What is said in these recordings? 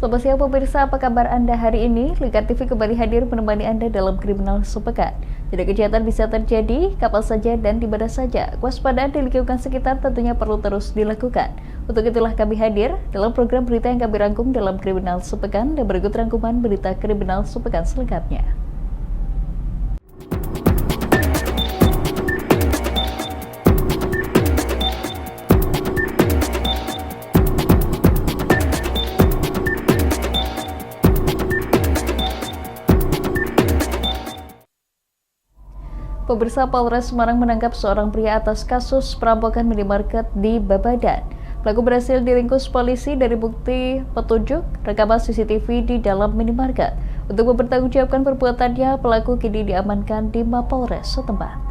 Selamat siang pemirsa, apa kabar Anda hari ini? Lingkar TV kembali hadir menemani Anda dalam Kriminal Sepekan. Jadi kejahatan bisa terjadi, kapan saja dan di mana saja. Kewaspadaan di lingkungan sekitar tentunya perlu terus dilakukan. Untuk itulah kami hadir dalam program berita yang kami rangkum dalam Kriminal Sepekan, dan berikut rangkuman berita Kriminal Sepekan selengkapnya. Pemirsa, Polres Semarang menangkap seorang pria atas kasus perampokan minimarket di Babadan. Pelaku berhasil diringkus polisi dari bukti petunjuk rekaman CCTV di dalam minimarket. Untuk mempertanggungjawabkan perbuatannya, pelaku kini diamankan di Mapolres setempat.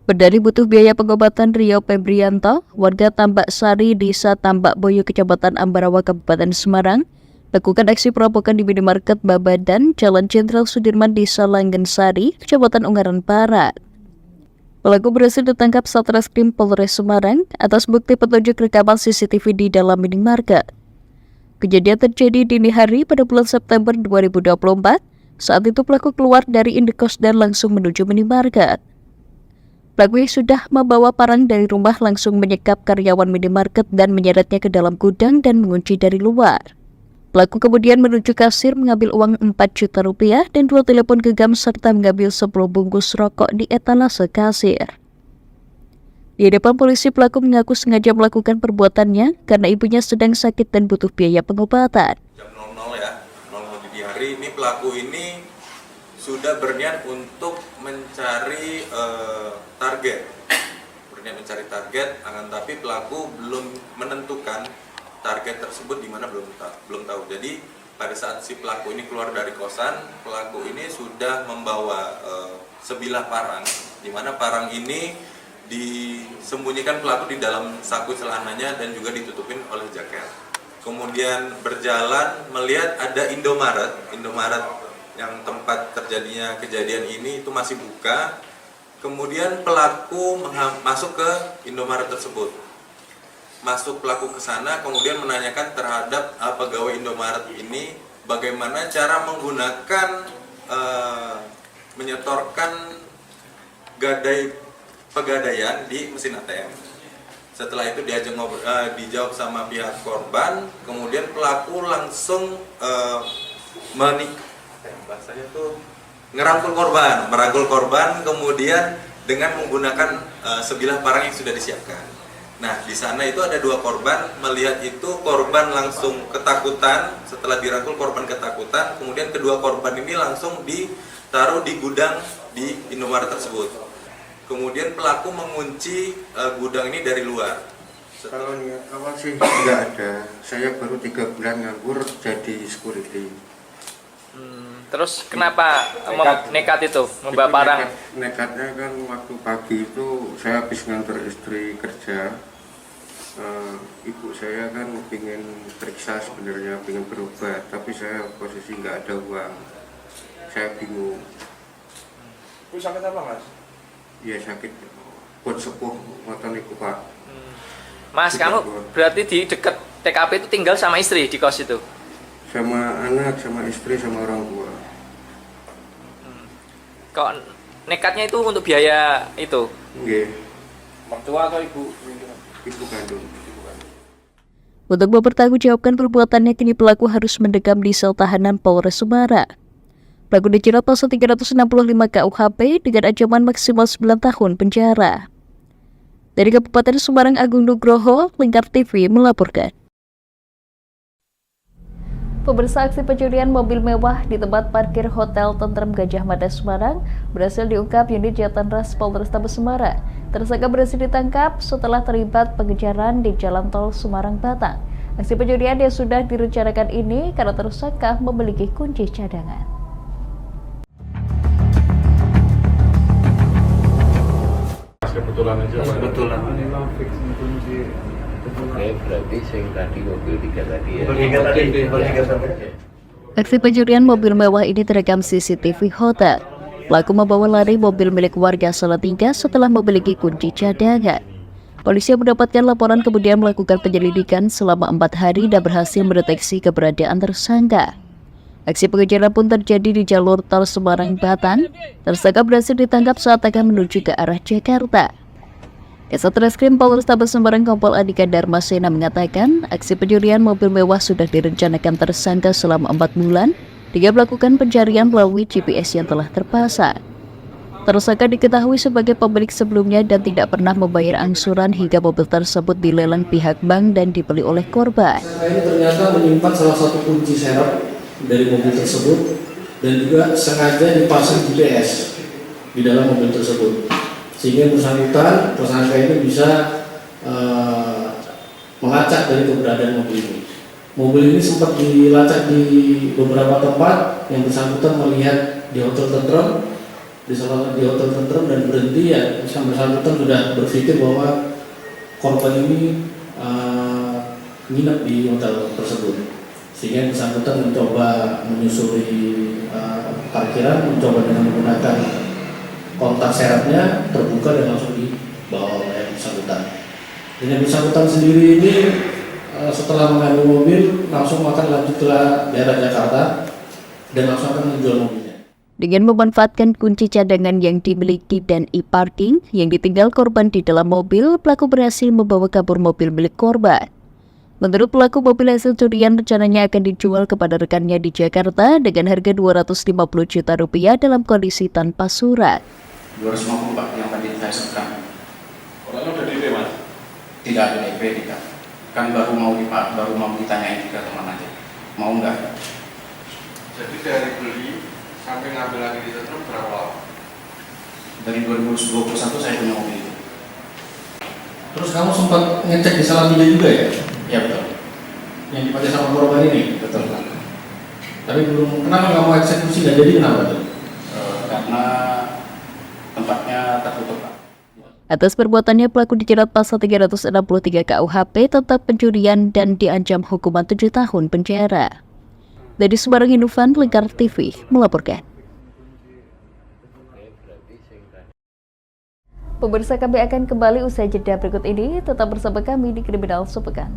Berdalih butuh biaya pengobatan, Rio Febrianto, warga Tambak Sari, Desa Tambak Boyo, Kecamatan Ambarawa, Kabupaten Semarang, lakukan aksi perampokan di minimarket Babadan, Jalan Jenderal Sudirman, Desa Langgensari, Kecamatan Ungaran Barat. Pelaku berhasil ditangkap Satreskrim Polres Semarang atas bukti petunjuk rekaman CCTV di dalam minimarket. Kejadian terjadi dini hari pada bulan September 2024. Saat itu pelaku keluar dari indekos dan langsung menuju minimarket. Pelaku yang sudah membawa parang dari rumah langsung menyekap karyawan minimarket dan menyeretnya ke dalam gudang dan mengunci dari luar. Pelaku kemudian menuju kasir mengambil uang 4 juta rupiah dan 2 telepon genggam serta mengambil 10 bungkus rokok di etalase kasir. Di depan polisi, pelaku mengaku sengaja melakukan perbuatannya karena ibunya sedang sakit dan butuh biaya pengobatan. Jam 00 ya, 00 dini hari ini pelaku ini sudah berniat untuk mencari target, akan tapi pelaku belum menentukan target tersebut di mana belum tahu. Jadi pada saat si pelaku ini keluar dari kosan, pelaku ini sudah membawa sebilah parang, di mana parang ini disembunyikan pelaku di dalam saku celananya dan juga ditutupin oleh jaket. Kemudian berjalan melihat ada Indomaret yang tempat terjadinya kejadian ini itu masih buka. Kemudian pelaku masuk ke Indomaret tersebut. Masuk pelaku ke sana, kemudian menanyakan terhadap pegawai Indomaret ini bagaimana cara menggunakan menyetorkan pegadaian di mesin ATM. Setelah itu dijawab sama pihak korban, kemudian pelaku langsung bahasanya tuh merangkul korban, kemudian dengan menggunakan sebilah parang yang sudah disiapkan. Nah, di sana itu ada 2 korban, melihat itu korban langsung ketakutan. Setelah dirangkul, korban ketakutan, kemudian kedua korban ini langsung ditaruh di gudang di Indomaret tersebut. Kemudian pelaku mengunci gudang ini dari luar. Kalau niat awal sih nggak ada, saya baru 3 bulan nganggur jadi security. Terus kenapa nekat itu membawa parang? Nekatnya kan waktu pagi itu saya habis ngantar istri kerja. Ibu saya kan ingin periksa sebenarnya, ingin berobat, tapi saya posisi nggak ada uang. Saya bingung. Ibu sakit apa, Mas? Iya, sakit buat sepuh ngoten iku, Pak. Mas, kamu berarti di dekat TKP itu tinggal sama istri di kos itu? Sama anak, sama istri, sama orang tua. Kok nekatnya itu untuk biaya itu? Nggih. Mertua atau ibu? Ibu kandung. Untuk mempertanggungjawabkan perbuatannya, kini pelaku harus mendekam di sel tahanan Polres Semarang. Pelaku dijerat pasal 365 KUHP dengan ancaman maksimal 9 tahun penjara. Dari Kabupaten Semarang, Agung Nugroho, Lingkar TV melaporkan. Pemirsa, aksi pencurian mobil mewah di tempat parkir Hotel Tentrem Gajah Mada Semarang berhasil diungkap unit Jatan Ras Polrestabes Semarang. Tersangka berhasil ditangkap setelah terlibat pengejaran di Jalan Tol Semarang-Batang. Aksi pencurian yang sudah direncanakan ini karena tersangka memiliki kunci cadangan. Kebetulan aja. Kebetulan. Berarti sing tadi mobil 3 tadi ya. Aksi pencurian mobil mewah ini terekam CCTV hotel. Pelaku membawa lari mobil milik warga Salatiga setelah memiliki kunci cadangan. Polisi yang mendapatkan laporan kemudian melakukan penyelidikan selama 4 hari dan berhasil mendeteksi keberadaan tersangka. Aksi pengejaran pun terjadi di jalur tol Semarang-Batang. Tersangka berhasil ditangkap saat akan menuju ke arah Jakarta. Kasat Reskrim Polrestabes Semarang Kompol Andika Darmasena mengatakan aksi pencurian mobil mewah sudah direncanakan tersangka selama 4 bulan dengan melakukan pencarian melalui GPS yang telah terpasang. Tersangka diketahui sebagai pemilik sebelumnya dan tidak pernah membayar angsuran hingga mobil tersebut dilelang pihak bank dan dibeli oleh korban. Tersangka ini ternyata menyimpan salah satu kunci serep dari mobil tersebut dan juga sengaja dipasang GPS di dalam mobil tersebut, sehingga bersangkutan tersangka ini bisa melacak dari keberadaan mobil ini. Mobil ini sempat dilacak di beberapa tempat, yang bersangkutan melihat di hotel Tentrem, di hotel Tentrem dan berhenti ya, bersangkutan sudah berpikir bahwa korban ini nginep di hotel tersebut. Sehingga bersangkutan mencoba menyusuri parkiran, mencoba dengan menggunakan kontak serepnya terbuka dan langsung dibawa oleh bersangkutan. Dengan bersangkutan sendiri ini setelah mengambil mobil langsung akan lanjut ke daerah Jakarta dan langsung akan menjual mobilnya. Dengan memanfaatkan kunci cadangan yang dimiliki dan e-parking yang ditinggal korban di dalam mobil, pelaku berhasil membawa kabur mobil milik korban. Menurut pelaku, mobil hasil curian rencananya akan dijual kepada rekannya di Jakarta dengan harga Rp250 juta dalam kondisi tanpa surat. 250 Pak yang tadi saya sebutkan. Orangnya udah DP Mas? Tidak ada DP, tidak. Kan baru mau ditanyain juga teman aja. Mau nggak? Jadi dari beli sampai ngambil lagi di Tentrem berapa lama? Dari 2021 saya punya mobil itu. Terus kamu sempat ngecek di Salatiga juga ya? Ya betul. Yang dipakai sama korban ini? Betul Pak. Tapi belum, kenapa nggak mau eksekusi, nggak jadi kenapa tuh? Karena tempatnya tertutup Pak. Atas perbuatannya, pelaku dijerat pasal 363 KUHP tentang pencurian dan diancam hukuman 7 tahun penjara. Dari Semarang, Inufan, Lingkar TV melaporkan. Pemirsa, kami akan kembali usai jeda berikut ini. Tetap bersama kami di Kriminal Sepekan.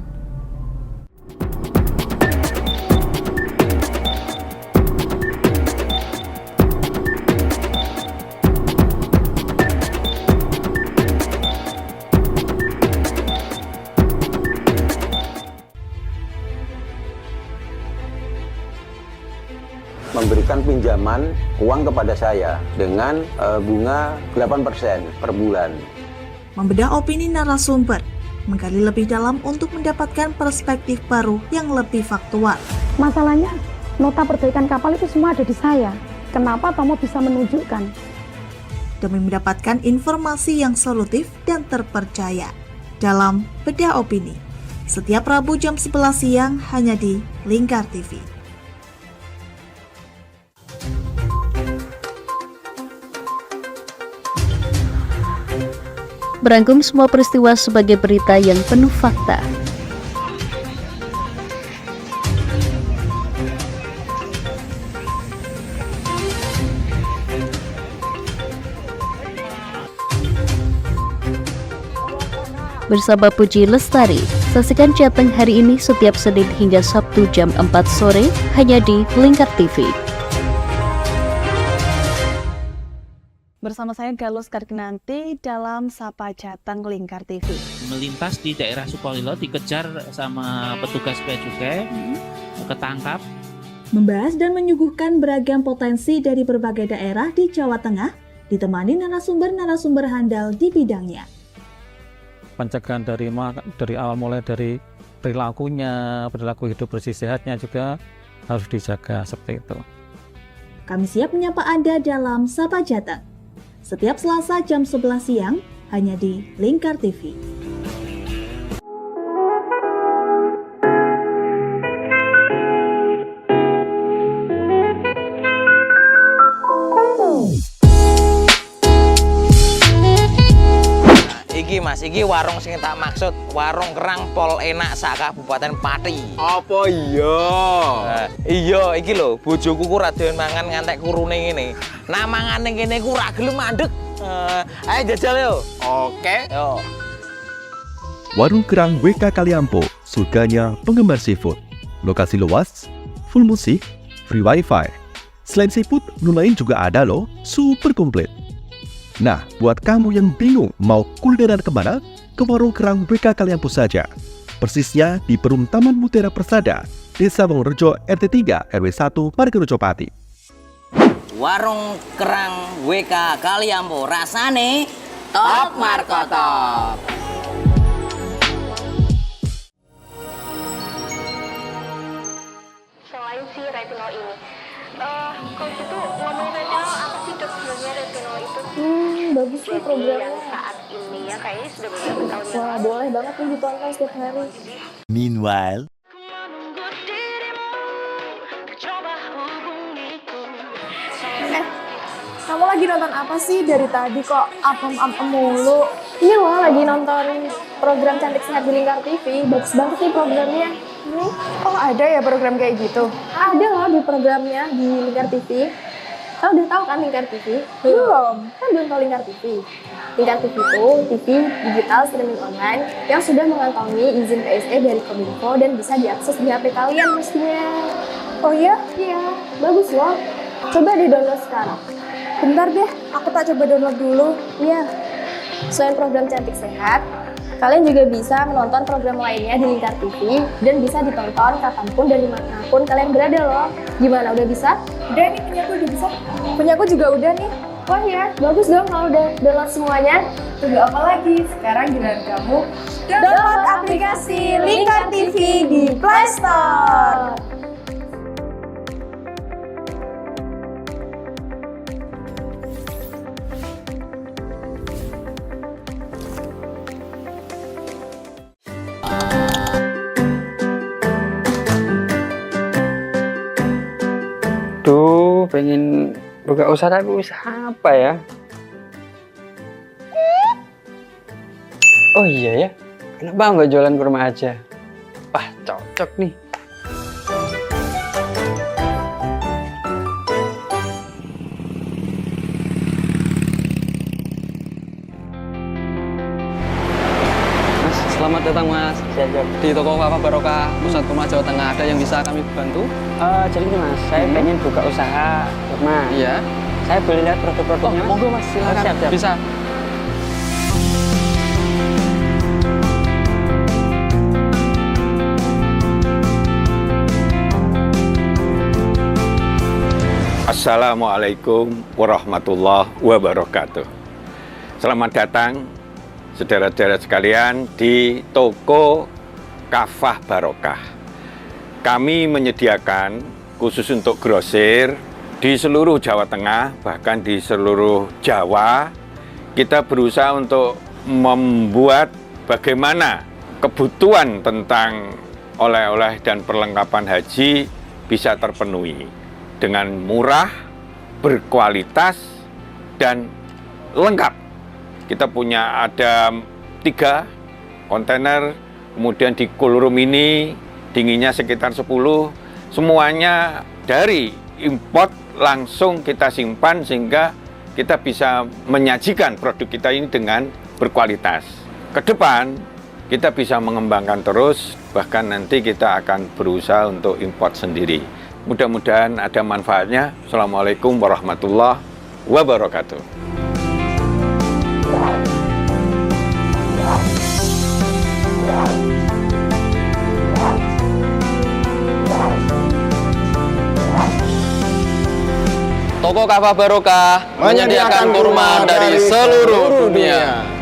Memberikan pinjaman uang kepada saya dengan bunga 8% per bulan. Membedah opini narasumber, menggali lebih dalam untuk mendapatkan perspektif baru yang lebih faktual. Masalahnya, nota perbaikan kapal itu semua ada di saya. Kenapa Tomo bisa menunjukkan? Demi mendapatkan informasi yang solutif dan terpercaya dalam Bedah Opini. Setiap Rabu jam 11 siang hanya di Lingkar TV. Merangkum semua peristiwa sebagai berita yang penuh fakta. Bersama Puji Lestari, saksikan Jateng hari ini setiap Senin hingga Sabtu jam 4 sore hanya di Lingkar TV. Bersama saya Galus Karkinanti dalam Sapa Jateng Lingkar TV. Melintas di daerah Sukolilo dikejar sama petugas bea cukai, ketangkap. Membahas dan menyuguhkan beragam potensi dari berbagai daerah di Jawa Tengah, ditemani narasumber-narasumber handal di bidangnya. Pencegahan dari awal mulai dari perilaku hidup bersih sehatnya juga harus dijaga seperti itu. Kami siap menyapa Anda dalam Sapa Jateng. Setiap Selasa jam 11 siang hanya di Lingkar TV. Iki Mas, iki warung sing tak maksud, warung kerang pol enak sak Kabupaten Pati. Apa iya? Iya, iki lho, bojoku ku ra doyan mangan ngantek kurune ngene. Nah, mangane kene ku ra gelem mandeg. Ayo jajal yo. Oke. Yo. Warung Kerang WK Kaliampo, surganya penggemar seafood. Lokasi luas, full musik, free wifi. Selain seafood, menu lain juga ada loh, super komplit. Nah, buat kamu yang bingung mau kulineran kemana, ke Warung Kerang WK Kaliampo saja. Persisnya di Perum Taman Mutiara Persada, Desa Wongrojo RT 3 RW 1 Margarejo Pati. Warung Kerang WK Kaliampo, rasane top markotop. Selain si retinol ini, kalau gitu ngomongin retinol, apa sih dok sebenarnya retinol itu? Bagus sih programnya. Yang saat ini ya kayaknya sudah beberapa tahun yang Wah, lalu. boleh banget nih ditonton setiap hari. Meanwhile, Kamu lagi nonton apa sih dari tadi kok apem-apem mulu? Iya loh, lagi nonton program Cantik Sehat di Lingkar TV. Bagus banget nih programnya. Oh, ada ya program kayak gitu? Ada loh di programnya di Lingkar TV. Kau udah tahu kan Lingkar TV? Belum. Kan belum tahu Lingkar TV. Lingkar TV itu TV digital streaming online yang sudah mengantongi izin PSE dari Kominfo dan bisa diakses di HP kalian mestinya. Oh iya? Iya, bagus loh. Coba di-download sekarang. Bentar deh, aku tak coba download dulu. Iya. Selain program Cantik Sehat, kalian juga bisa menonton program lainnya di Lingkar TV dan bisa ditonton kapanpun dan dimanapun kalian berada loh. Gimana, udah bisa? Udah nih, punyaku udah bisa. Punyaku juga udah nih. Wah ya, bagus dong kalau udah download semuanya. Tunggu apa lagi? Sekarang giliran kamu download aplikasi Lingkar TV di Play Store. Duh, pengen buka usaha tapi usaha apa ya? Oh iya ya, kenapa nggak jualan kurma aja? Wah, cocok nih. Mas, selamat datang Mas. Di toko Kafa Barokah Pusat Kurma Jawa Tengah ada yang bisa kami bantu? Jadi ini Mas, saya pengen buka usaha kurma. Iya. Saya boleh lihat produk-produknya Mas? Monggo Mas, silakan. Siap. Bisa. Assalamualaikum warahmatullahi wabarakatuh. Selamat datang saudara-saudara sekalian di toko Kafah Barokah. Kami menyediakan khusus untuk grosir di seluruh Jawa Tengah, bahkan di seluruh Jawa. Kita berusaha untuk membuat bagaimana kebutuhan tentang oleh-oleh dan perlengkapan haji bisa terpenuhi dengan murah, berkualitas, dan lengkap. Kita punya ada 3 kontainer, kemudian di cool room ini dinginnya sekitar 10, semuanya dari import langsung kita simpan sehingga kita bisa menyajikan produk kita ini dengan berkualitas. Ke depan kita bisa mengembangkan terus, bahkan nanti kita akan berusaha untuk import sendiri. Mudah-mudahan ada manfaatnya. Assalamualaikum warahmatullahi wabarakatuh. Toko Kafah Barokah menyediakan kurma dari seluruh dunia.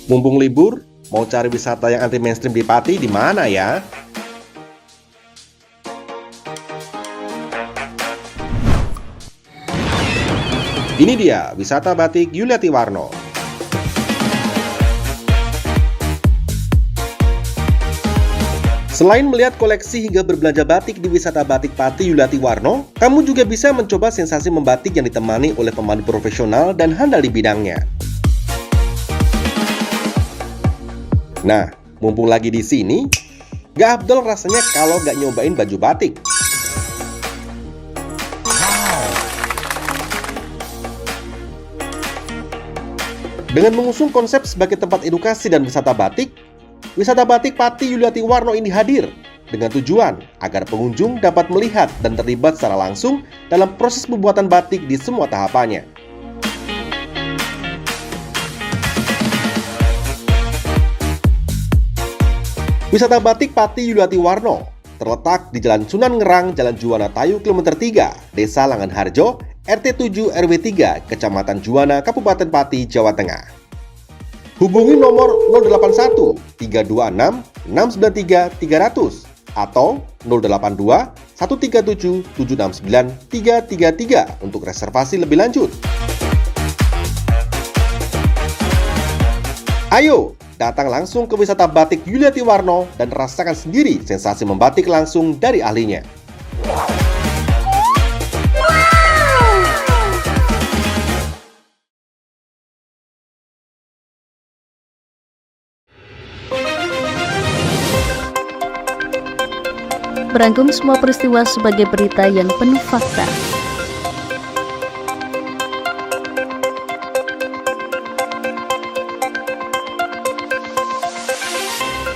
Mumpung libur, mau cari wisata yang anti mainstream di Pati di mana ya? Ini dia wisata batik Yuliati Warno. Selain melihat koleksi hingga berbelanja batik di wisata batik Pati Yuliati Warno, kamu juga bisa mencoba sensasi membatik yang ditemani oleh pemandu profesional dan handal di bidangnya. Nah, mumpung lagi di sini, gak afdol rasanya kalau gak nyobain baju batik. Dengan mengusung konsep sebagai tempat edukasi dan wisata batik Pati Yuliati Warno ini hadir dengan tujuan agar pengunjung dapat melihat dan terlibat secara langsung dalam proses pembuatan batik di semua tahapannya. Wisata batik Pati Yuliati Warno terletak di Jalan Sunan Ngerang, Jalan Juwana Tayu, Kilometer 3, Desa Langanharjo, RT 7 RW 3, Kecamatan Juwana, Kabupaten Pati, Jawa Tengah. Hubungi nomor 081 326 693 300 atau 082 137 769 333 untuk reservasi lebih lanjut. Ayo, datang langsung ke wisata batik Yuliati Warno dan rasakan sendiri sensasi membatik langsung dari ahlinya. Merangkum semua peristiwa sebagai berita yang penuh fakta.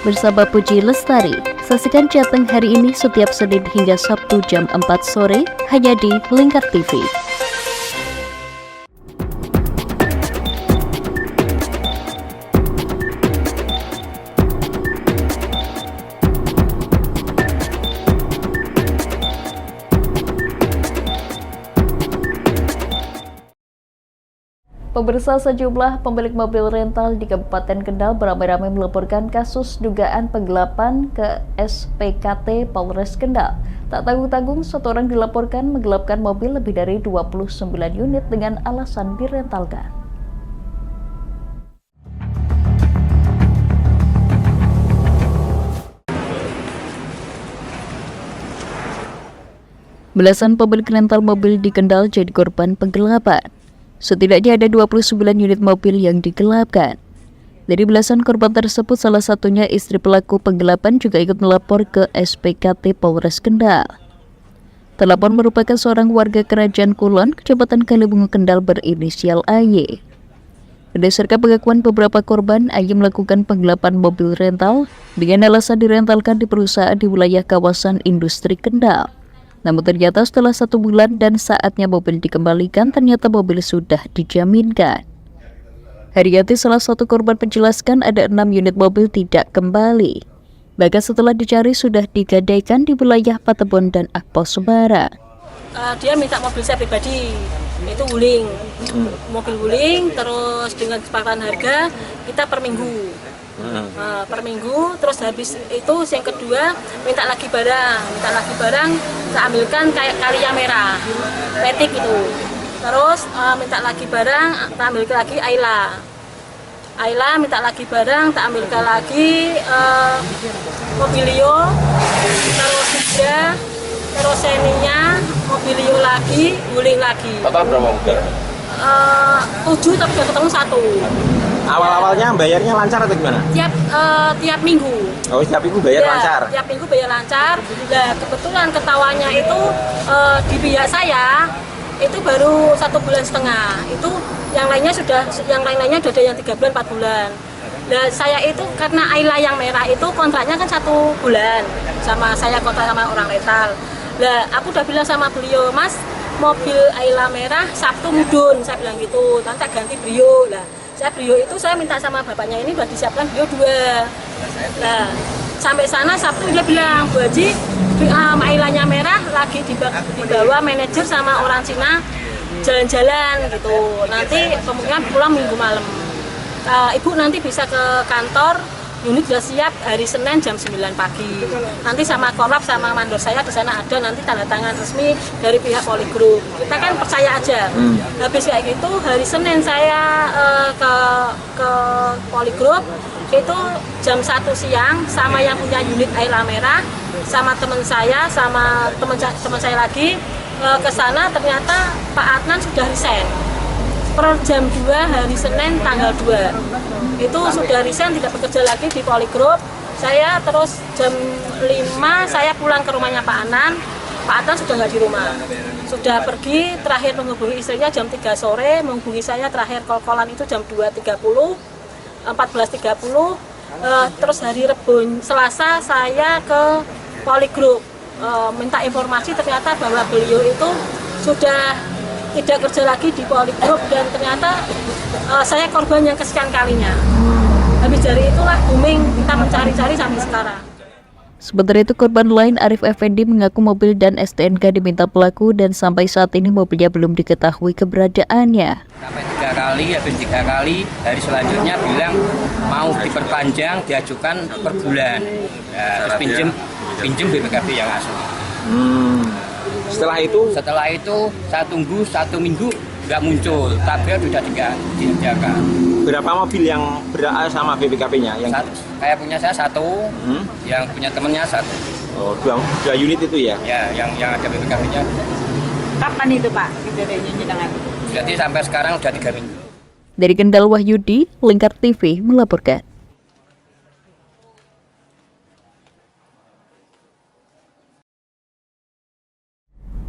Bersama Puji Lestari, saksikan Jateng hari ini setiap Senin hingga Sabtu jam 4 sore hanya di Lingkar TV. Pemirsa, sejumlah pemilik mobil rental di Kabupaten Kendal beramai-ramai melaporkan kasus dugaan penggelapan ke SPKT Polres Kendal. Tak tanggung-tanggung, satu orang dilaporkan menggelapkan mobil lebih dari 29 unit dengan alasan direntalkan. Belasan pemilik rental mobil di Kendal jadi korban penggelapan. Setidaknya ada 29 unit mobil yang digelapkan. Dari belasan korban tersebut, salah satunya istri pelaku penggelapan juga ikut melapor ke SPKT Polres Kendal. Terlapor merupakan seorang warga Kerajaan Kulon, Kecamatan Kalibungu, Kendal berinisial AY. Berdasarkan pengakuan beberapa korban, AY melakukan penggelapan mobil rental dengan alasan direntalkan di perusahaan di wilayah kawasan industri Kendal. Namun ternyata setelah 1 bulan dan saatnya mobil dikembalikan, ternyata mobil sudah dijaminkan. Haryati, salah satu korban, menjelaskan ada 6 unit mobil tidak kembali. Bahkan setelah dicari sudah digadaikan di wilayah Patebon dan Akpol Semarang. Dia minta mobil saya pribadi, itu wuling. Mobil wuling, terus dengan kesepakatan harga, kita per minggu. Per minggu, terus habis itu yang kedua minta lagi barang kita ambilkan kayak Kalia merah petik itu, terus minta lagi barang kita ambilkan lagi Ayla minta lagi barang kita ambilkan lagi Mobilio, terus juga terus seninya Mobilio lagi, wuling lagi. Total berapa mobil? 7 tapi sudah ketemu 1. Awal-awalnya bayarnya lancar atau gimana? Tiap minggu. Oh, tiap minggu bayar lancar? Tiap minggu bayar lancar. Nah, kebetulan ketawanya itu di pihak saya itu baru 1,5 bulan. Itu yang lainnya sudah ada yang 3 bulan, 4 bulan. Nah, saya itu karena Ayla yang merah itu kontraknya kan 1 bulan sama saya kontrak sama orang rental. Nah, aku udah bilang sama beliau, Mas, mobil Ayla merah Sabtu mudun, saya bilang gitu. Nanti ganti Brio lah. Brio itu saya minta sama bapaknya ini buat disiapkan Brio 2. Nah, sampai sana Sabtu dia bilang, Bu Haji, Ailanya merah lagi dibawa manajer sama orang Cina jalan-jalan gitu. Nanti kemungkinan pulang minggu malam. Ibu nanti bisa ke kantor, unit sudah siap hari Senin jam 9 pagi. Nanti sama korlap sama mandor saya di sana ada nanti tanda tangan resmi dari pihak Poligroup. Kita kan percaya aja. Habis kayak gitu hari Senin saya ke Poligroup itu jam 1 siang sama yang punya unit air merah, sama teman saya, sama teman saya lagi ke sana. Ternyata Pak Adnan sudah resign per jam 2 hari Senin tanggal 2. Itu sudah resign, tidak bekerja lagi di Poligroup. Saya terus jam 5 saya pulang ke rumahnya Pak Adnan. Pak Adnan sudah nggak di rumah, sudah pergi. Terakhir menghubungi istrinya jam 3 sore, menghubungi saya terakhir call-callan itu jam 2.30, 14.30. Terus hari Selasa saya ke Poligroup minta informasi, ternyata bahwa beliau itu sudah tidak kerja lagi di Poligroup, dan ternyata saya korban yang kesekian kalinya. Habis dari itulah booming, kita mencari-cari sampai sekarang. Sementara itu, korban lain Arif Effendi mengaku mobil dan STNK diminta pelaku dan sampai saat ini mobilnya belum diketahui keberadaannya. Sampai 3 kali, habis 3 kali, hari selanjutnya bilang mau diperpanjang, diajukan per bulan. Terus pinjem BPKB yang asli. Setelah itu saya tunggu 1 minggu nggak muncul, tabel sudah dijaga. berapa mobil yang berada sama BPKB-nya? Kayak punya saya 1, yang punya temennya 1. Oh, dua unit itu ya? Ya, yang ada BPKB-nya. Kapan itu Pak kejadiannya jenengan? Jadi sampai sekarang udah 3 minggu. Dari Kendal Wahyudi, Lingkar TV melaporkan.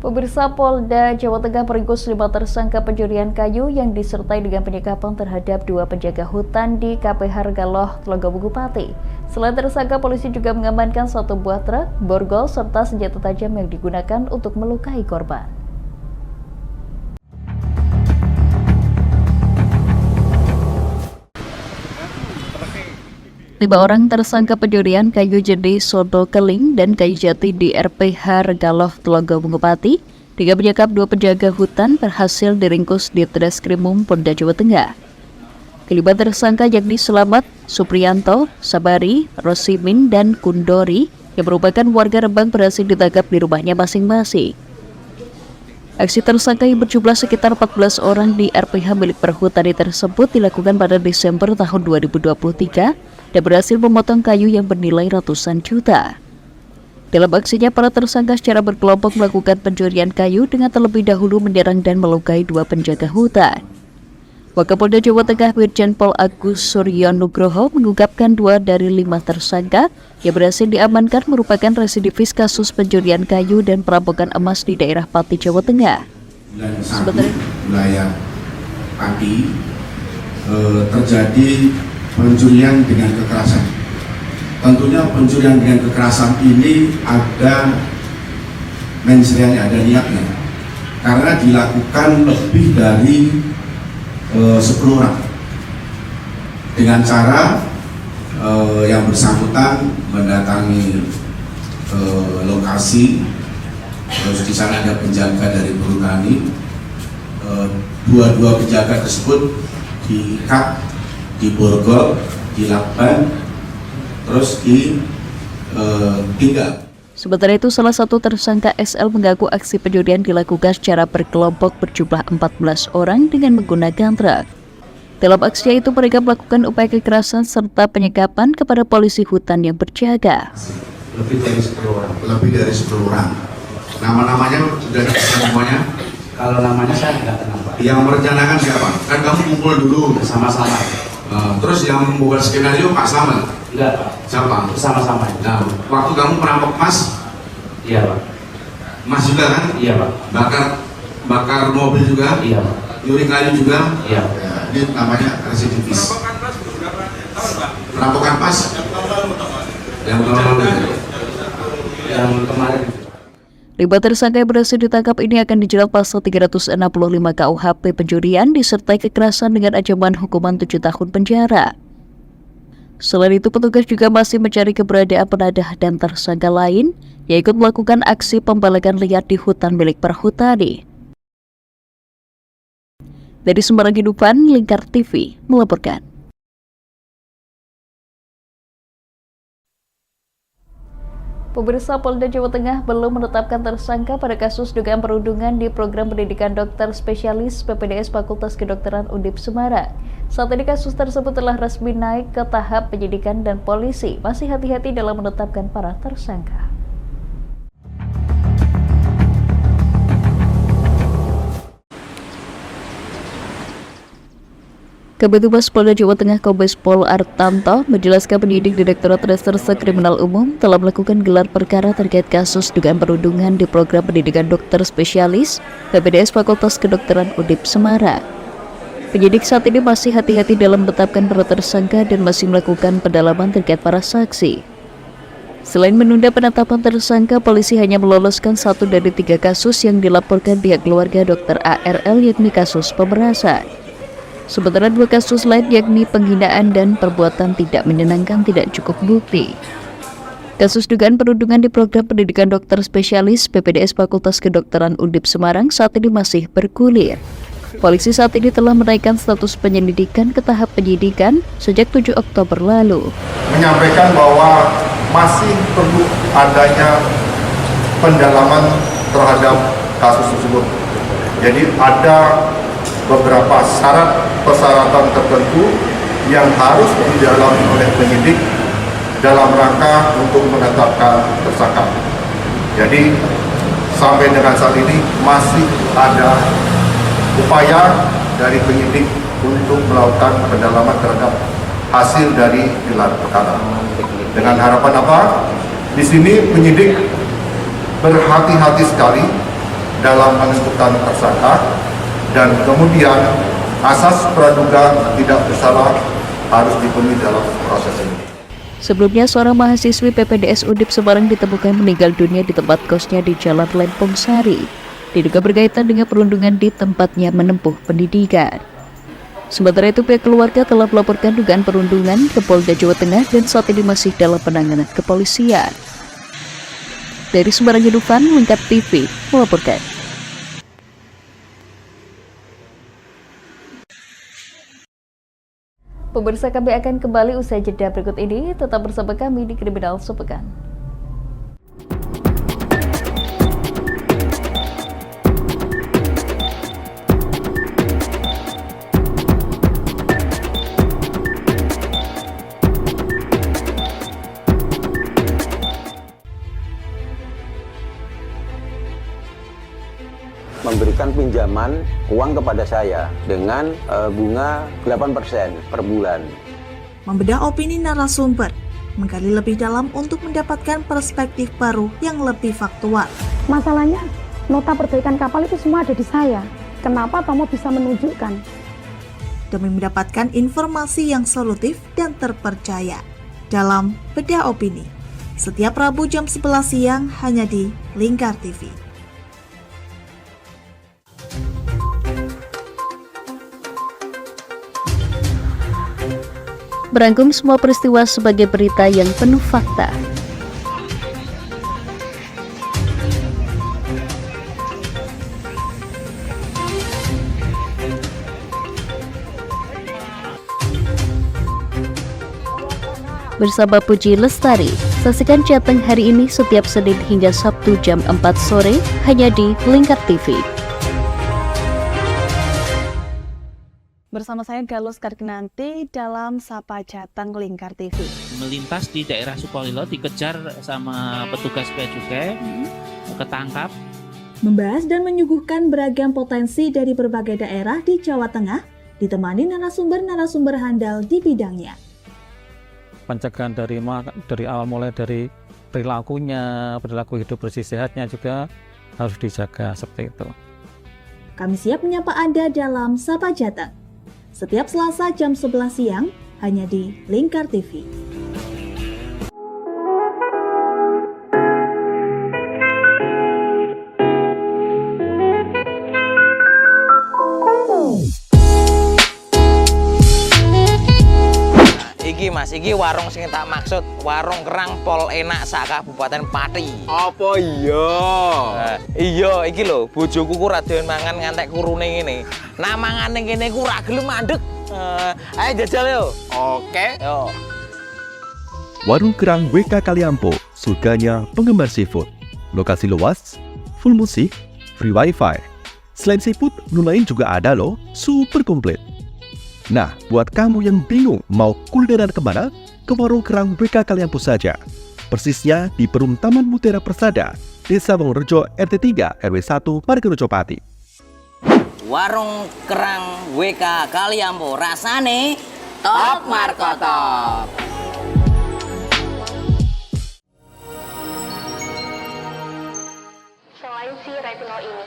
Pemirsa, Polda Jawa Tengah meringkus 5 tersangka pencurian kayu yang disertai dengan penyekapan terhadap 2 penjaga hutan di KPH Regaloh, Telaga Bupati. Selain tersangka, polisi juga mengamankan 1 buah truk, borgol, serta senjata tajam yang digunakan untuk melukai korban. 5 orang tersangka pencurian kayu jenis sodo keling dan kayu jati di RPH Regaloh, Telaga Bupati dengan menyekap 2 penjaga hutan berhasil diringkus di Treskrimum Polda Jawa Tengah. Kelima tersangka yakni Selamat, Supriyanto, Sabari, Rosimin, dan Kundori yang merupakan warga Rembang berhasil ditangkap di rumahnya masing-masing. Aksi tersangka yang berjumlah sekitar 14 orang di RPH milik perhutani tersebut dilakukan pada Desember tahun 2023 dan berhasil memotong kayu yang bernilai ratusan juta. Dalam aksinya, para tersangka secara berkelompok melakukan pencurian kayu dengan terlebih dahulu menyerang dan melukai 2 penjaga hutan. Wakapolda Jawa Tengah Brigjen Pol Agus Suryo Nugroho mengungkapkan 2 dari 5 tersangka yang berhasil diamankan merupakan residivis kasus pencurian kayu dan perampokan emas di daerah Pati, Jawa Tengah. Sebenarnya wilayah Pati terjadi pencurian dengan kekerasan. Tentunya pencurian dengan kekerasan ini ada mensreanya, ada niatnya, karena dilakukan lebih dari 10 orang dengan cara yang bersangkutan mendatangi lokasi, terus di sana ada penjaga dari perhutani, 2 penjaga tersebut diikat, diborgol, dilakban, terus ditinggal. Sementara itu, salah satu tersangka SL mengaku aksi pencurian dilakukan secara berkelompok berjumlah 14 orang dengan menggunakan truk. Dalam aksinya itu, mereka melakukan upaya kekerasan serta penyekapan kepada polisi hutan yang berjaga. Lebih dari 10 orang. Nama-namanya sudah dikasih semuanya? Kalau namanya saya tidak kenal, Pak. Yang merencanakan siapa? Kan kamu kumpul dulu Sama-sama. Terus yang membuat skenario Pak Slamet? Enggak, Pak. Siapa? Sama-sama. Nah, waktu kamu merampok emas? Iya, Pak. Emas juga kan? Iya, Pak. Bakar mobil juga? Iya, Pak. Nyuri kayu juga? Iya. Ya, ini namanya residivis. Perampokan pas? Yang kemarin. 5 tersangka yang berhasil ditangkap ini akan dijerat pasal 365 KUHP pencurian disertai kekerasan dengan ancaman hukuman 7 tahun penjara. Selain itu, petugas juga masih mencari keberadaan penadah dan tersangka lain yang ikut melakukan aksi pembalakan liar di hutan milik perhutani. Dari Semarang Kehidupan, Lingkar TV melaporkan. Pemirsa, Polda Jawa Tengah belum menetapkan tersangka pada kasus dugaan perundungan di program pendidikan dokter spesialis PPDS Fakultas Kedokteran Undip Semarang. Saat ini kasus tersebut telah resmi naik ke tahap penyidikan dan polisi masih hati-hati dalam menetapkan para tersangka. Kabid Humas Polda Jawa Tengah Kombes Pol Artanto menjelaskan penyidik Direktorat Reserse Kriminal Umum telah melakukan gelar perkara terkait kasus dugaan perundungan di program pendidikan dokter spesialis PPDS Fakultas Kedokteran Undip Semarang. Penyidik saat ini masih hati-hati dalam menetapkan para tersangka dan masih melakukan pendalaman terkait para saksi. Selain menunda penetapan tersangka, polisi hanya meloloskan 1 dari 3 kasus yang dilaporkan pihak keluarga Dr. ARL, yakni kasus pemerasan. Sementara 2 kasus lain yakni penghinaan dan perbuatan tidak menyenangkan tidak cukup bukti. Kasus dugaan perundungan di program pendidikan dokter spesialis PPDS Fakultas Kedokteran Undip Semarang saat ini masih bergulir. Polisi saat ini telah menaikkan status penyelidikan ke tahap penyidikan sejak 7 Oktober lalu. Menyampaikan bahwa masih perlu adanya pendalaman terhadap kasus tersebut. Jadi ada beberapa persyaratan tertentu yang harus didalami oleh penyidik dalam rangka untuk menetapkan tersangka. Jadi sampai dengan saat ini masih ada upaya dari penyidik untuk melakukan pendalaman terhadap hasil dari gelar perkara. Dengan harapan apa? Di sini penyidik berhati-hati sekali dalam menentukan tersangka. Dan kemudian asas praduga tidak bersalah harus dipenuhi dalam proses ini. Sebelumnya, seorang mahasiswi PPDS Undip Semarang ditemukan meninggal dunia di tempat kosnya di Jalan Lempong Sari. Diduga berkaitan dengan perundungan di tempatnya menempuh pendidikan. Sementara itu, pihak keluarga telah melaporkan dugaan perundungan ke Polda Jawa Tengah dan saat ini masih dalam penanganan kepolisian. Dari Semarang, Dufan, Lingkar TV melaporkan. Pemirsa, kami akan kembali usai jeda berikut ini. Tetap bersama kami di Kriminal Sepekan. Memberikan pinjaman uang kepada saya dengan bunga 8% per bulan. Membedah opini narasumber, menggali lebih dalam untuk mendapatkan perspektif baru yang lebih faktual. Masalahnya, nota perbaikan kapal itu semua ada di saya. Kenapa Tomo bisa menunjukkan? Demi mendapatkan informasi yang solutif dan terpercaya dalam Bedah Opini. Setiap Rabu jam 11 siang hanya di Lingkar TV. Merangkum semua peristiwa sebagai berita yang penuh fakta. Bersama Puji Lestari, saksikan Jateng hari ini setiap Senin hingga Sabtu jam 4 sore hanya di Lingkar TV. Bersama saya Galus Karginanti dalam Sapa Jateng Lingkar TV. Melintas di daerah Sukolilo dikejar sama petugas bea cukai, ketangkap. Membahas dan menyuguhkan beragam potensi dari berbagai daerah di Jawa Tengah, ditemani narasumber-narasumber handal di bidangnya. Pencegahan dari awal mulai dari perilakunya, perilaku hidup bersih sehatnya juga harus dijaga seperti itu. Kami siap menyapa Anda dalam Sapa Jateng. Setiap Selasa jam 11 siang hanya di Lingkar TV. Iki Mas, iki warung sing tak maksud, warung kerang pol enak sak Kabupaten Pati. Apa iya? Iya, iki lho, bojoku ku ra doyan mangan ngantek kurune ngene. Nah mangane kene ku ra gelem mandeg. Ayo jajal yo. Oke. Yo. Warung Kerang WK Kaliampo, surganya penggemar seafood. Lokasi luas, full musik, free wifi. Selain seafood, menu lain juga ada loh, super komplit. Nah, buat kamu yang bingung mau kulineran kemana, ke Warung Kerang WK Kaliampo saja. Persisnya di Perum Taman Mutiara Persada, Desa Wongorejo RT 3 RW 1 Margorejo Pati. Warung Kerang WK Kaliampo, rasane top markotop. Selain si retinol ini,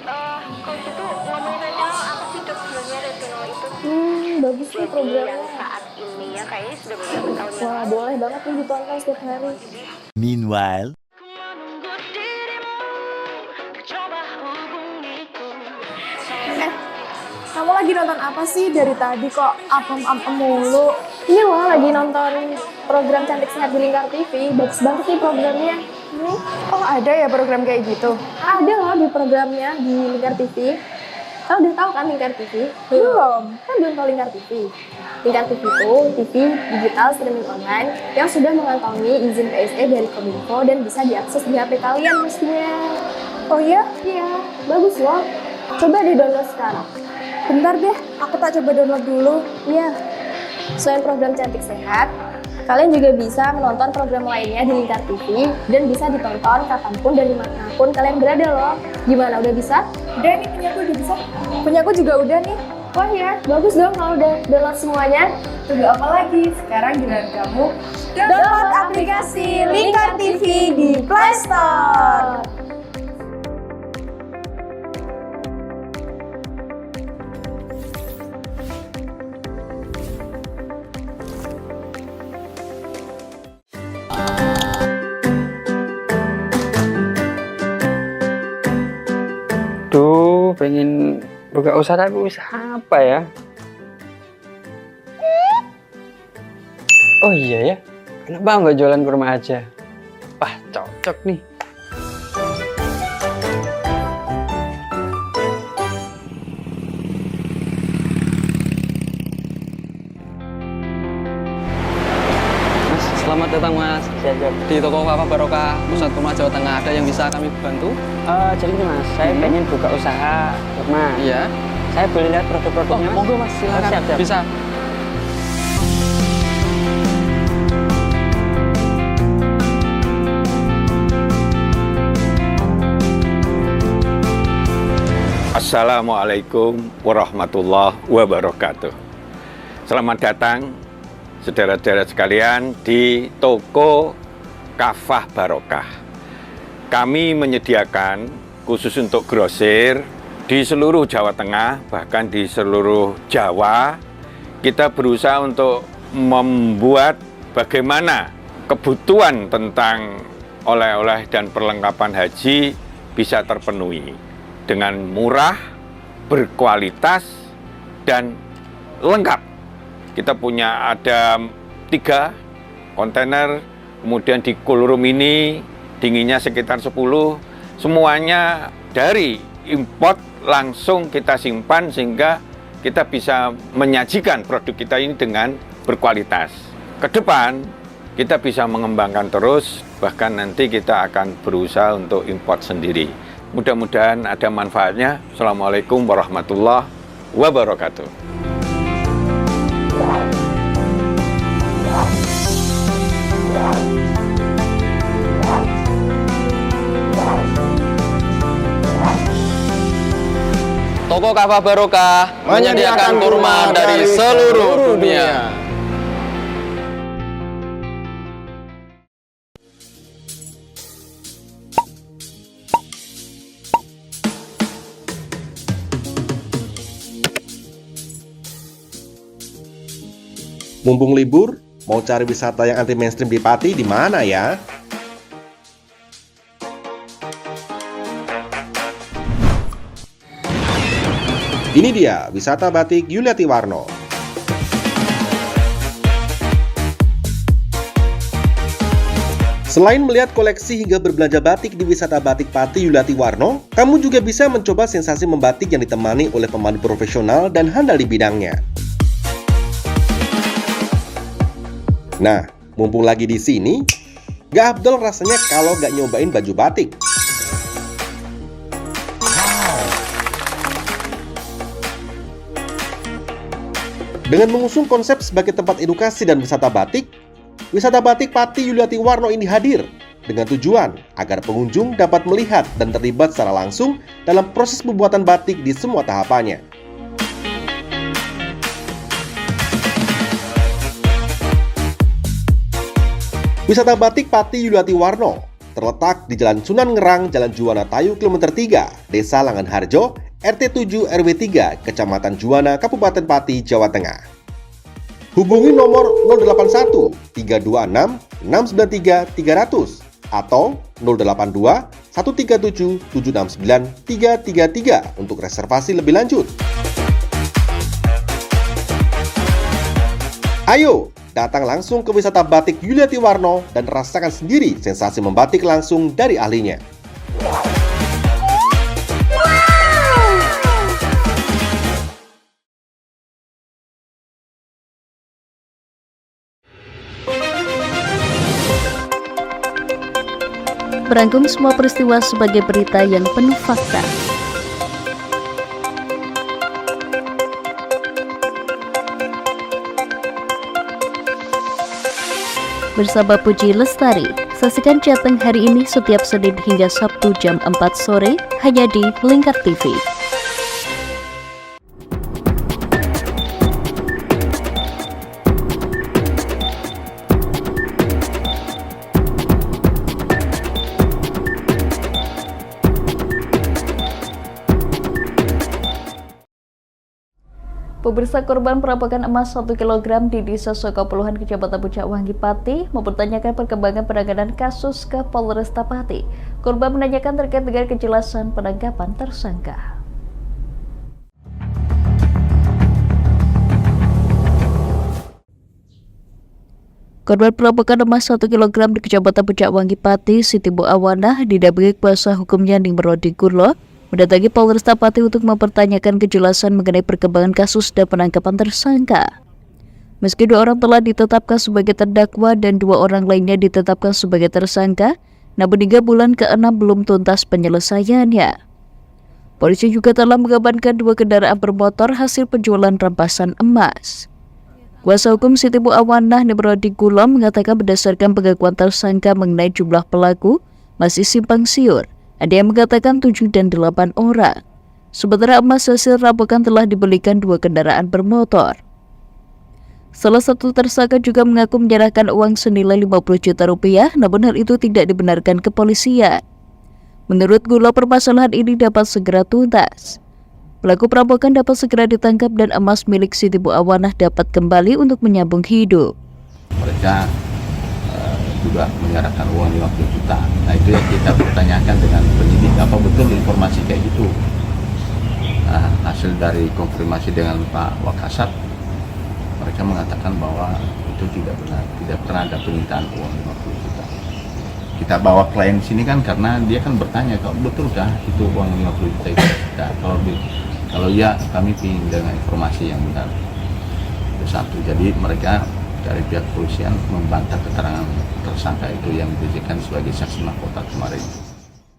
kalau gitu ngomongin retinol, apa sih dok sebenarnya retinol itu? Bagus nih programnya. Yang saat ini ya kayaknya sudah beberapa tahun. Wah, boleh banget nih ditonton setiap hari. Meanwhile, Kamu lagi nonton apa sih dari tadi kok apem-apem mulu? Ini loh lagi nonton program Cantik Sehat di Lingkar TV. Bagus banget nih programnya. Oh ada ya program kayak gitu? Ada loh di programnya di Lingkar TV. Kau udah tahu kan Lingkar TV? Belum. Kan belum tahu Lingkar TV. Lingkar TV itu TV digital streaming online yang sudah mengantongi izin PSE dari Kominfo dan bisa diakses di HP kalian mestinya. Oh iya? Iya, bagus loh. Coba di-download sekarang. Bentar deh, aku tak coba download dulu. Iya. Selain program Cantik Sehat, kalian juga bisa menonton program lainnya di Lingkar TV dan bisa ditonton kapanpun dan dimanapun kalian berada loh. Gimana, udah bisa? Udah nih, punyaku udah bisa. Punyaku juga udah nih. Wah ya, bagus dong kalau udah download semuanya. Tunggu apa lagi? Sekarang giliran kamu download aplikasi Lingkar TV di Play Store. Duh, pengen buka usaha tapi usaha apa ya? Oh iya ya, kenapa nggak jualan kurma aja? Wah, cocok nih. Mas, selamat datang Mas. Di toko Wafa Barokah Pusat Kurma Jawa Tengah, ada yang bisa kami bantu? Jadi ini Mas, saya pengen buka usaha kurma. Iya. Saya boleh lihat produk-produknya Mas? Monggo Mas, silakan. Siap. Bisa. Assalamualaikum warahmatullahi wabarakatuh. Selamat datang saudara-saudara sekalian di toko Kafah Barokah. Kami menyediakan khusus untuk grosir di seluruh Jawa Tengah, bahkan di seluruh Jawa. Kita berusaha untuk membuat bagaimana kebutuhan tentang oleh-oleh dan perlengkapan haji bisa terpenuhi dengan murah, berkualitas, dan lengkap. Kita punya ada 3 kontainer, kemudian di cool room ini dinginnya sekitar 10, semuanya dari import langsung kita simpan sehingga kita bisa menyajikan produk kita ini dengan berkualitas. Ke depan kita bisa mengembangkan terus, bahkan nanti kita akan berusaha untuk import sendiri. Mudah-mudahan ada manfaatnya. Assalamualaikum warahmatullahi wabarakatuh. Toko Kafah Barokah menyediakan kurma dari seluruh dunia. Mumpung libur, mau cari wisata yang anti mainstream di Pati di mana ya? Ini dia wisata batik Yuliati Warno. Selain melihat koleksi hingga berbelanja batik di wisata batik Pati Yuliati Warno, kamu juga bisa mencoba sensasi membatik yang ditemani oleh pemandu profesional dan handal di bidangnya. Nah, mumpung lagi di sini, gak abdol rasanya kalau gak nyobain baju batik. Dengan mengusung konsep sebagai tempat edukasi dan wisata batik Pati Yuliati Warno ini hadir dengan tujuan agar pengunjung dapat melihat dan terlibat secara langsung dalam proses pembuatan batik di semua tahapannya. Wisata Batik Pati Yuliati Warno terletak di Jalan Sunan Ngerang, Jalan Juwana Tayu, Kilometer 3, Desa Langan Harjo, RT 7 RW 3, Kecamatan Juwana, Kabupaten Pati, Jawa Tengah. Hubungi nomor 081 326 693 300 atau 082 137 769 333 untuk reservasi lebih lanjut. Ayo, datang langsung ke wisata batik Yuliati Warno dan rasakan sendiri sensasi membatik langsung dari ahlinya. Merangkum semua peristiwa sebagai berita yang penuh fakta. Bersama Puji Lestari, saksikan Jateng hari ini setiap Senin hingga Sabtu jam 4 sore hanya di Lingkar TV. Pemirsa, korban perampokan emas 1 kg di Desa Sokopuluhan, Kecamatan Puncak Wangi, Pati mempertanyakan perkembangan penanganan kasus ke Polresta Pati. Korban menanyakan terkait dengan kejelasan penangkapan tersangka. Korban perampokan emas 1 kg di Kecamatan Puncak Wangi, Pati, Siti Bu Awanah didampingi kuasa hukumnya Nimrodi Gurlo mendatangi Polresta Pati untuk mempertanyakan kejelasan mengenai perkembangan kasus dan penangkapan tersangka. Meski 2 orang telah ditetapkan sebagai terdakwa dan 2 orang lainnya ditetapkan sebagai tersangka, namun hingga bulan ke-6 belum tuntas penyelesaiannya. Polisi juga telah mengamankan 2 kendaraan bermotor hasil penjualan rampasan emas. Kuasa hukum Siti Bu Awanah Nimrodi Gurlo mengatakan berdasarkan pengakuan tersangka mengenai jumlah pelaku masih simpang siur. Ada yang mengatakan 7 dan 8 orang. Sementara emas hasil rampokan telah dibelikan 2 kendaraan bermotor. Salah satu tersangka juga mengaku menyerahkan uang senilai 50 juta rupiah, namun hal itu tidak dibenarkan kepolisian. Menurut Gurlo, permasalahan ini dapat segera tuntas. Pelaku perampokan dapat segera ditangkap dan emas milik Siti Bu Awanah dapat kembali untuk menyambung hidup. Mereka juga menyerahkan uang 50 juta. Nah, itu yang kita pertanyakan dengan penyidik, apa betul informasi kayak gitu. Nah, hasil dari konfirmasi dengan Pak Wakasat, mereka mengatakan bahwa itu tidak benar, tidak pernah ada penyitaan uang 50 juta. Kita bawa klien sini kan karena dia kan bertanya, kalau betulkah itu uang 50 juta itu kita? Kalau ya, kami ingin dengan informasi yang benar. Itu satu. Jadi mereka dari pihak kepolisian membantah keterangan tersangka itu yang dijadikan sebagai saksi mahkota kemarin.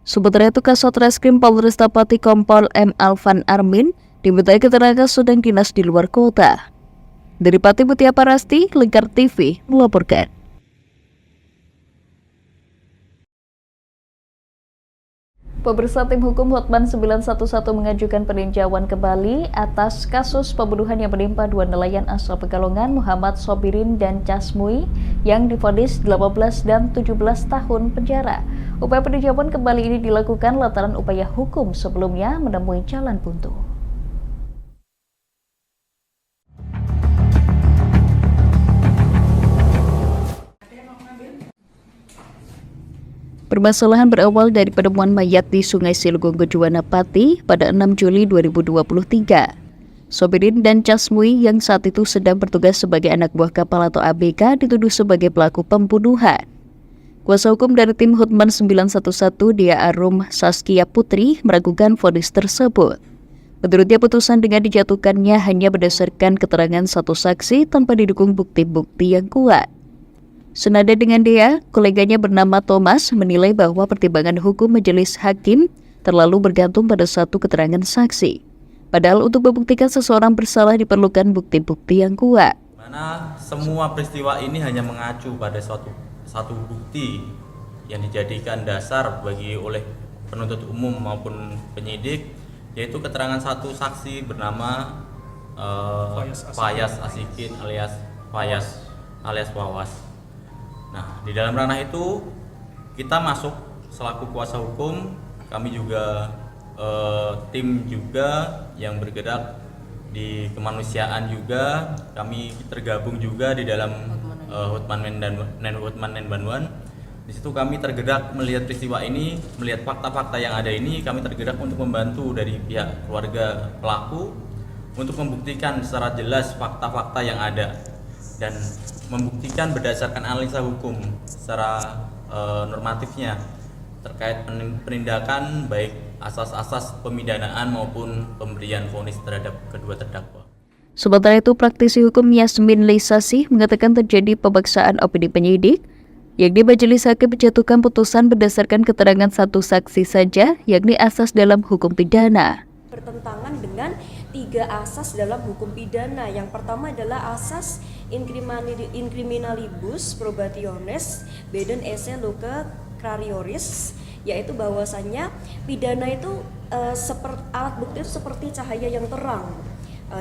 Sementara itu, Kasat Reskrim Polresta Pati Kompol M. Alvan Armin dimintai keterangan sedang dinas di luar kota. Dari Pati, Mutia Parasti, Lingkar TV melaporkan. Pemirsa, tim hukum Hotman 911 mengajukan peninjauan kembali atas kasus pembunuhan yang menimpa 2 nelayan asal Pekalongan, Muhammad Sobirin dan Casmui, yang divonis 18 dan 17 tahun penjara. Upaya peninjauan kembali ini dilakukan lantaran upaya hukum sebelumnya menemui jalan buntu. Permasalahan berawal dari penemuan mayat di Sungai Silunggung, Juwana, Pati pada 6 Juli 2023. Sobirin dan Casmui yang saat itu sedang bertugas sebagai anak buah kapal atau ABK dituduh sebagai pelaku pembunuhan. Kuasa hukum dari tim Hotman 911, Dia Arum Saskia Putri, meragukan vonis tersebut. Menurutnya, putusan dengan dijatuhkannya hanya berdasarkan keterangan satu saksi tanpa didukung bukti-bukti yang kuat. Senada dengan dia, koleganya bernama Thomas menilai bahwa pertimbangan hukum majelis hakim terlalu bergantung pada satu keterangan saksi. Padahal untuk membuktikan seseorang bersalah diperlukan bukti-bukti yang kuat. Mana semua peristiwa ini hanya mengacu pada satu bukti yang dijadikan dasar oleh penuntut umum maupun penyidik, yaitu keterangan satu saksi bernama Fayas Asikin alias Wawas. Nah, di dalam ranah itu kita masuk selaku kuasa hukum, kami juga tim juga yang bergerak di kemanusiaan juga, kami tergabung juga di dalam Hotman dan Banwan. Di situ kami tergerak melihat peristiwa ini, melihat fakta-fakta yang ada ini, kami tergerak untuk membantu dari pihak keluarga pelaku untuk membuktikan secara jelas fakta-fakta yang ada dan membuktikan berdasarkan analisa hukum secara normatifnya terkait penindakan baik asas-asas pemidanaan maupun pemberian vonis terhadap kedua terdakwa. Sementara itu, praktisi hukum Yasmin Lisasih mengatakan terjadi pemaksaan opini penyidik, yakni majelis hakim menjatuhkan putusan berdasarkan keterangan satu saksi saja, yakni asas dalam hukum pidana. Bertentangan dengan 3 asas dalam hukum pidana. Yang pertama adalah asas incriminalibus probationis bedon esse loca clarioris, yaitu bahwasannya pidana itu alat bukti itu seperti cahaya yang terang,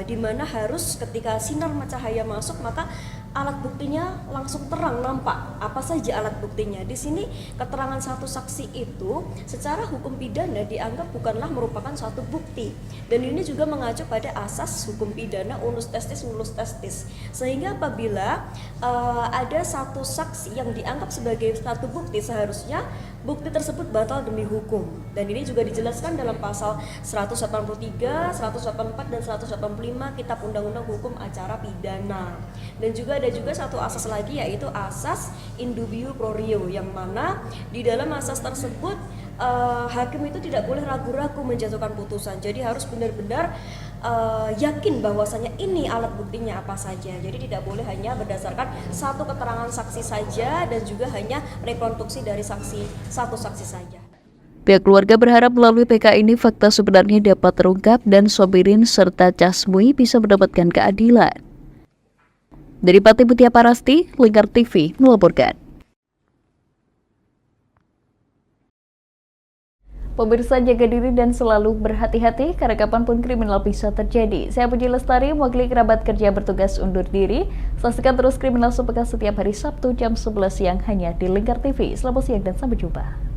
di mana harus ketika sinar cahaya masuk maka alat buktinya langsung terang nampak apa saja alat buktinya. Di sini keterangan satu saksi itu secara hukum pidana dianggap bukanlah merupakan suatu bukti, dan ini juga mengacu pada asas hukum pidana unus testis nullus testis, sehingga apabila ada satu saksi yang dianggap sebagai satu bukti, seharusnya bukti tersebut batal demi hukum. Dan ini juga dijelaskan dalam pasal 183, 184 dan 185 Kitab Undang-Undang Hukum Acara Pidana. Dan juga ada juga satu asas lagi, yaitu asas in dubio pro reo, yang mana di dalam asas tersebut hakim itu tidak boleh ragu-ragu menjatuhkan putusan. Jadi harus benar-benar yakin bahwasanya ini alat buktinya apa saja. Jadi tidak boleh hanya berdasarkan satu keterangan saksi saja dan juga hanya rekonstruksi dari satu saksi saja. Pihak keluarga berharap melalui PK ini fakta sebenarnya dapat terungkap dan Sobirin serta Casmui bisa mendapatkan keadilan. Dari Pati Mutia Parasti, Lingkar TV melaporkan. Pemirsa, jaga diri dan selalu berhati-hati karena kapanpun kriminal bisa terjadi. Saya Puji Lestari, mewakili kerabat kerja bertugas undur diri. Saksikan terus Kriminal Sepekan setiap hari Sabtu jam 11 siang hanya di Lingkar TV. Selamat siang dan sampai jumpa.